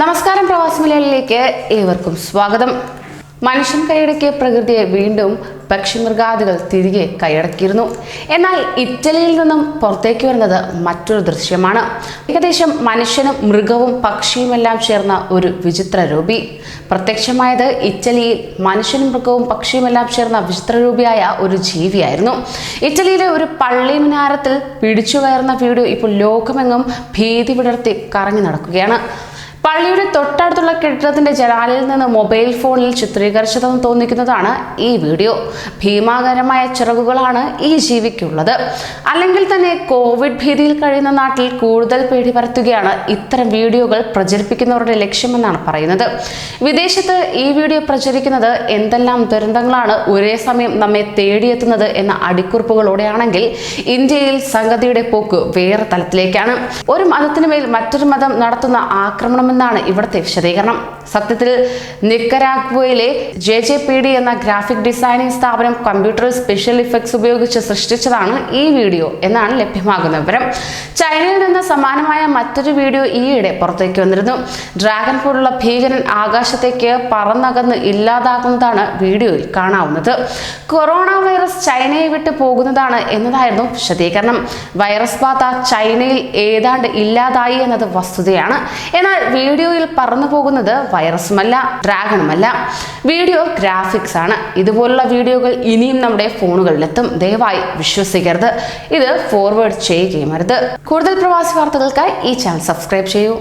നമസ്കാരം, പ്രവാസി മലയാളിയിലേക്ക് ഏവർക്കും സ്വാഗതം. മനുഷ്യൻ കൈയടക്കിയ പ്രകൃതിയെ വീണ്ടും പക്ഷിമൃഗാദികൾ തിരികെ കൈയടക്കിയിരുന്നു. എന്നാൽ ഇറ്റലിയിൽ നിന്നും പുറത്തേക്ക് വരുന്നത് മറ്റൊരു ദൃശ്യമാണ്. ഏകദേശം മനുഷ്യനും മൃഗവും പക്ഷിയുമെല്ലാം ചേർന്ന ഒരു വിചിത്ര രൂപി. പ്രത്യക്ഷമായത് ഇറ്റലിയിൽ മനുഷ്യനും മൃഗവും പക്ഷിയുമെല്ലാം ചേർന്ന വിചിത്രരൂപിയായ ഒരു ജീവിയായിരുന്നു. ഇറ്റലിയിലെ ഒരു പള്ളി മിനാരത്തിൽ പിടിച്ചു കയറുന്ന വീഡിയോ ഇപ്പോൾ ലോകമെങ്ങും ഭീതി വിടർത്തി കറങ്ങി നടക്കുകയാണ്. പള്ളിയുടെ തൊട്ടടുത്തുള്ള കെട്ടിടത്തിന്റെ ജനാലയിൽ നിന്ന് മൊബൈൽ ഫോണിൽ ചിത്രീകരിച്ചതെന്ന് തോന്നിക്കുന്നതാണ് ഈ വീഡിയോ. ഭീമാകരമായ ചിറകുകളാണ് ഈ ജീവിക്കുള്ളത്. അല്ലെങ്കിൽ തന്നെ കോവിഡ് ഭീതിയിൽ കഴിയുന്ന നാട്ടിൽ കൂടുതൽ പേടി പരത്തുകയാണ് ഇത്തരം വീഡിയോകൾ പ്രചരിപ്പിക്കുന്നവരുടെ ലക്ഷ്യമെന്നാണ് പറയുന്നത്. വിദേശത്ത് ഈ വീഡിയോ പ്രചരിക്കുന്നത് എന്തെല്ലാം ദുരന്തങ്ങളാണ് ഒരേ സമയം നമ്മെ തേടിയെത്തുന്നത് എന്ന അടിക്കുറിപ്പുകളോടെയാണെങ്കിൽ, ഇന്ത്യയിൽ സംഗതിയുടെ പോക്ക് വേറെ തലത്തിലേക്കാണ്. ഒരു മതത്തിനു മേൽ മറ്റൊരു മതം നടത്തുന്ന ആക്രമണം എന്നാണ് ഇവിടുത്തെ വിശദീകരണം. സത്യത്തിൽ നിക്കരാഗ്വയിലെ JJPD എന്ന ഗ്രാഫിക് ഡിസൈനിങ് സ്ഥാപനം കമ്പ്യൂട്ടറിൽ സ്പെഷ്യൽ ഇഫക്ട്സ് ഉപയോഗിച്ച് സൃഷ്ടിച്ചതാണ് ഈ വീഡിയോ എന്നാണ് ലഭ്യമാകുന്ന വിവരം. ചൈനയിൽ നിന്ന് സമാനമായ മറ്റൊരു വീഡിയോ ഈയിടെ പുറത്തേക്ക് വന്നിരുന്നു. ഡ്രാഗൺ പോലുള്ള ഭീകരൻ ആകാശത്തേക്ക് പറന്നകന്ന് ഇല്ലാതാകുന്നതാണ് വീഡിയോയിൽ കാണാവുന്നത്. കൊറോണ വൈറസ് ചൈനയെ വിട്ട് പോകുന്നതാണ് എന്നതായിരുന്നു വിശദീകരണം. വൈറസ് ബാധ ചൈനയിൽ ഏതാണ്ട് ഇല്ലാതായി എന്നത് വസ്തുതയാണ്. എന്നാൽ വീഡിയോയിൽ പറന്നു പോകുന്നത് വൈറസുമല്ല, ഡ്രാഗണുമല്ല. വീഡിയോ ഗ്രാഫിക്സ് ആണ്. ഇതുപോലുള്ള വീഡിയോകൾ ഇനിയും നമ്മുടെ ഫോണുകളിലെത്തും. ദയവായി വിശ്വസിക്കരുത്. ഇത് ഫോർവേഡ് ചെയ്യുകയും അരുത്. കൂടുതൽ പ്രവാസി വാർത്തകൾക്കായി ഈ ചാനൽ സബ്സ്ക്രൈബ് ചെയ്യൂ.